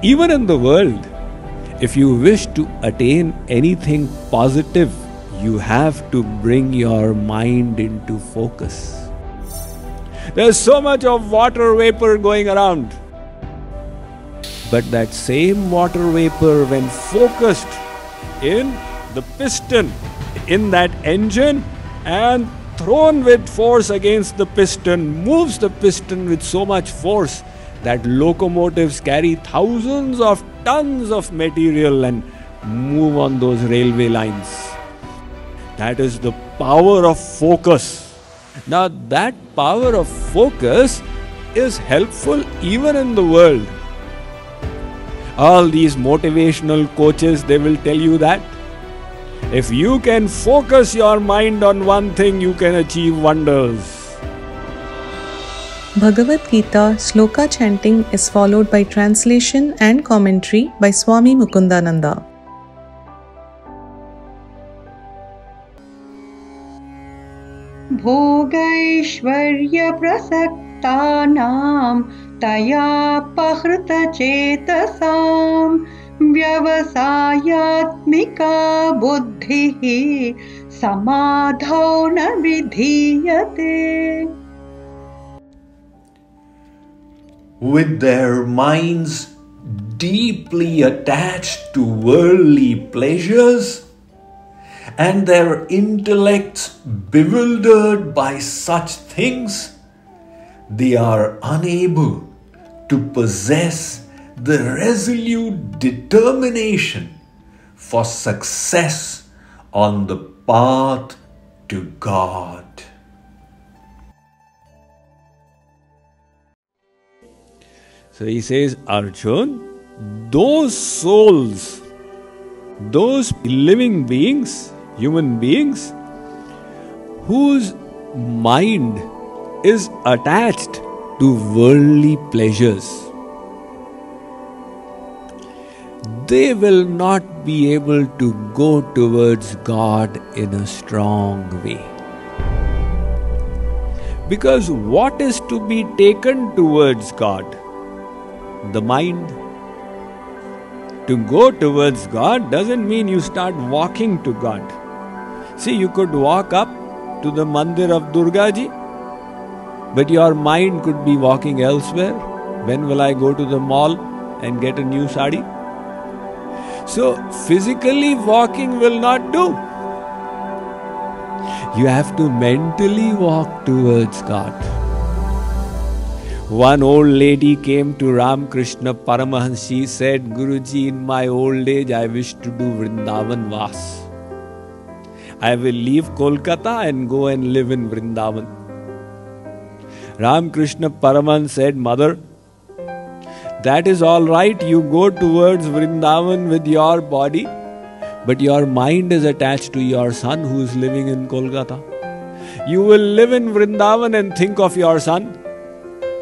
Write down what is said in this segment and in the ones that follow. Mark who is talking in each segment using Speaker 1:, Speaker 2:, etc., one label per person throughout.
Speaker 1: Even in the world, if you wish to attain anything positive, you have to bring your mind into focus. There's so much of water vapor going around. But that same water vapor, when focused in the piston, in that engine, and thrown with force against the piston, moves the piston with so much force that locomotives carry thousands of tons of material and move on those railway lines. That is the power of focus. Now that power of focus is helpful even in the world. All these motivational coaches, they will tell you that if you can focus your mind on one thing, you can achieve wonders.
Speaker 2: Bhagavad Gita Shloka chanting is followed by translation and commentary by Swami Mukundananda.
Speaker 3: भोगैश्वर्य प्रसक्तानां तयापहृत चेतसां व्यवसायात्मिका बुद्धिः समाधौ न विधीयते.
Speaker 4: With their minds deeply attached to worldly pleasures and their intellects bewildered by such things, they are unable to possess the resolute determination for success on the path to God.
Speaker 1: So he says, Arjun, those souls, those living beings, human beings, whose mind is attached to worldly pleasures, they will not be able to go towards God in a strong way. Because what is to be taken towards God? The mind. To go towards God doesn't mean you start walking to God. See, you could walk up to the mandir of Durga Ji, but your mind could be walking elsewhere. When will I go to the mall and get a new sari? So, physically walking will not do. You have to mentally walk towards God. One old lady came to Ramakrishna Paramahansa. She said, Guruji, in my old age, I wish to do Vrindavan Vas. I will leave Kolkata and go and live in Vrindavan. Ramakrishna Paramahansa said, Mother, that is all right. You go towards Vrindavan with your body, but your mind is attached to your son who is living in Kolkata. You will live in Vrindavan and think of your son.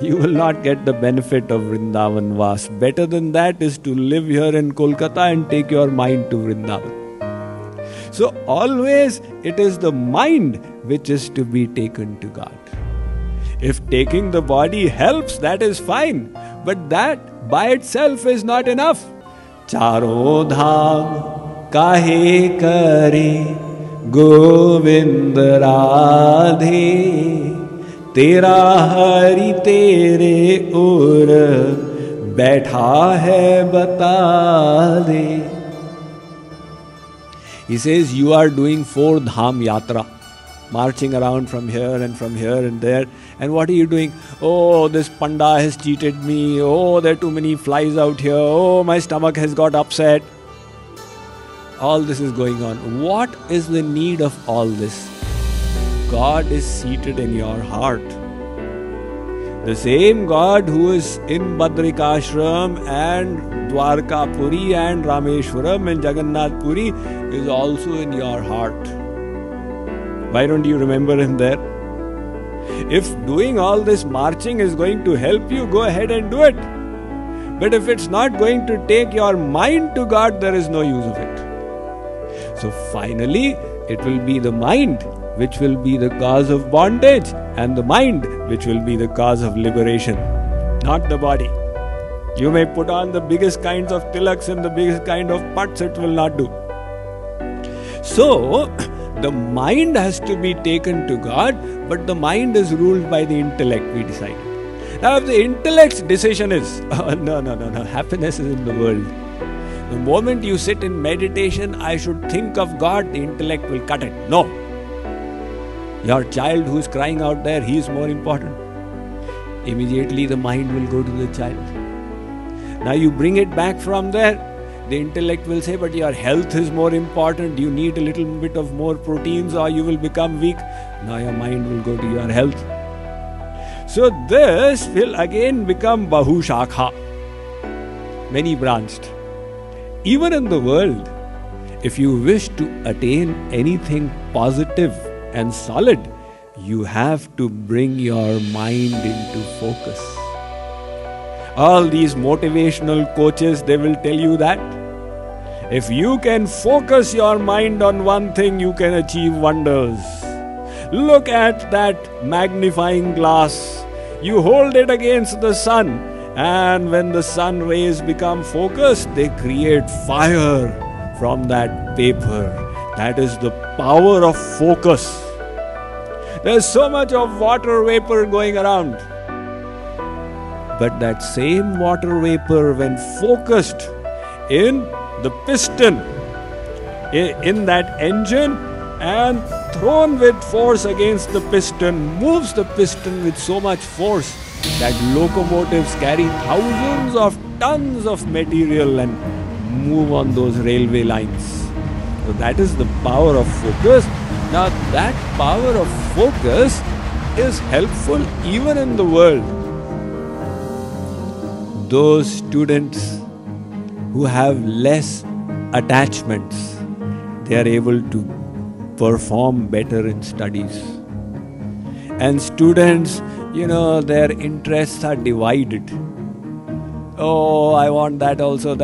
Speaker 1: You will not get the benefit of Vrindavan Vas. Better than that is to live here in Kolkata and take your mind to Vrindavan. So always it is the mind which is to be taken to God. If taking the body helps, that is fine. But that by itself is not enough. Charo dham kahe kare Govind Radhe Tera hari tere ur baitha hai bata de. He says, you are doing 4 dham yatra, marching around from here and there. And what are you doing? Oh, this panda has cheated me. Oh, there are too many flies out here. Oh, my stomach has got upset. All this is going on. What is the need of all this? God is seated in your heart. The same God who is in Badrikashram and Dwarkapuri and Rameshwaram and Jagannath Puri is also in your heart. Why don't you remember him there? If doing all this marching is going to help you, go ahead and do it. But if it's not going to take your mind to God, there is no use of it. So finally, it will be the mind which will be the cause of bondage, and the mind which will be the cause of liberation, not the body. You may put on the biggest kinds of tilaks and the biggest kind of putts, it will not do. So, the mind has to be taken to God, but the mind is ruled by the intellect, we decided. Now, if the intellect's decision is, no, happiness is in the world. The moment you sit in meditation, I should think of God, the intellect will cut it. No. Your child who's crying out there, he is more important. Immediately the mind will go to the child. Now you bring it back from there, the intellect will say, but your health is more important, you need a little bit of more proteins or you will become weak. Now your mind will go to your health. So this will again become Bahu Shakha, many branched. Even in the world, if you wish to attain anything positive and solid, you have to bring your mind into focus. All these motivational coaches, they will tell you that. If you can focus your mind on one thing, you can achieve wonders. Look at that magnifying glass. You hold it against the sun, and when the sun rays become focused, they create fire from that paper. That is the power of focus. There's so much of water vapor going around. But that same water vapor, when focused in the piston, in that engine, and thrown with force against the piston, moves the piston with so much force that locomotives carry thousands of tons of material and move on those railway lines. So that is the power of focus. Now that power of focus is helpful even in the world. Those students who have less attachments, they are able to perform better in studies. And students, their interests are divided. Oh, I want that also,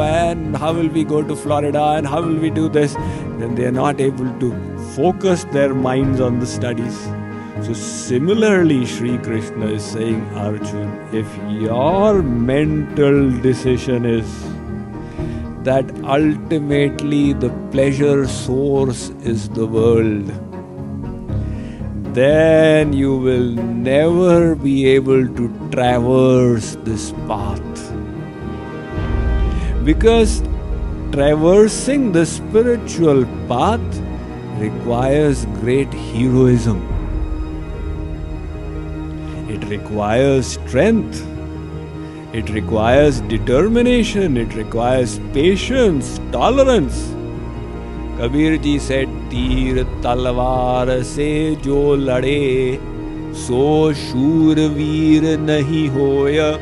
Speaker 1: and how will we go to Florida, and how will we do this? Then they are not able to focus their minds on the studies. So similarly, Sri Krishna is saying, Arjun, if your mental decision is that ultimately the pleasure source is the world, then you will never be able to traverse this path. Because traversing the spiritual path requires great heroism. It requires strength. It requires determination. It requires patience, tolerance. Kabir ji said, Teer talwar se jo lade, so shur veer nahi hoya.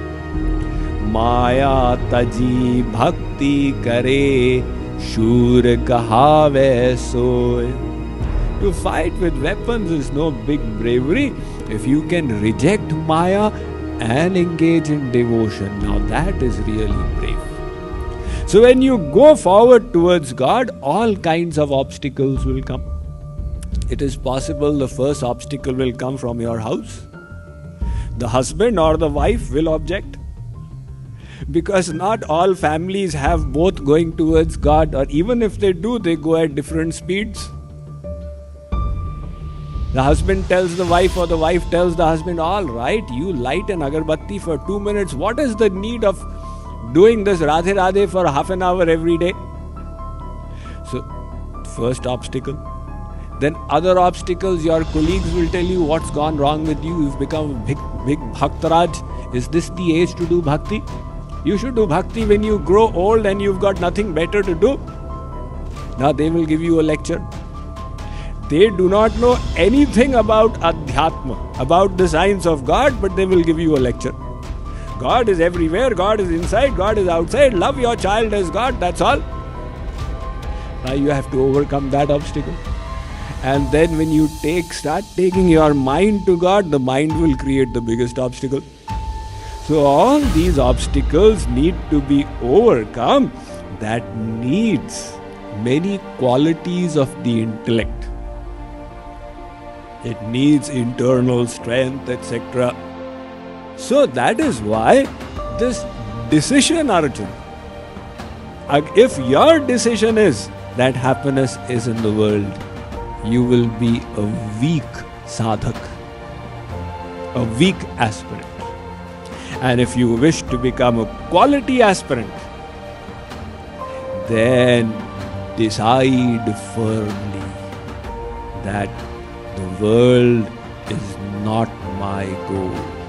Speaker 1: Maya taji bhakti kare, shur kahave soy. To fight with weapons is no big bravery. If you can reject Maya and engage in devotion, now that is really brave. So when you go forward towards God, all kinds of obstacles will come. It is possible the first obstacle will come from your house. The husband or the wife will object. Because not all families have both going towards God, or even if they do, they go at different speeds. The husband tells the wife, or the wife tells the husband, all right, you light an agarbatti for 2 minutes. What is the need of doing this Radhe Radhe for half an hour every day? So, first obstacle. Then other obstacles, your colleagues will tell you what's gone wrong with you. You've become a big Bhaktaraj. Is this the age to do bhakti? You should do bhakti when you grow old and you've got nothing better to do. Now they will give you a lecture. They do not know anything about Adhyatma, about the science of God, but they will give you a lecture. God is everywhere, God is inside, God is outside, love your child as God, that's all. Now you have to overcome that obstacle. And then when you start taking your mind to God, the mind will create the biggest obstacle. So all these obstacles need to be overcome. That needs many qualities of the intellect. It needs internal strength, etc. So that is why this decision, Arjun. If your decision is that happiness is in the world, you will be a weak sadhak, a weak aspirant. And if you wish to become a quality aspirant, then decide firmly that the world is not my goal.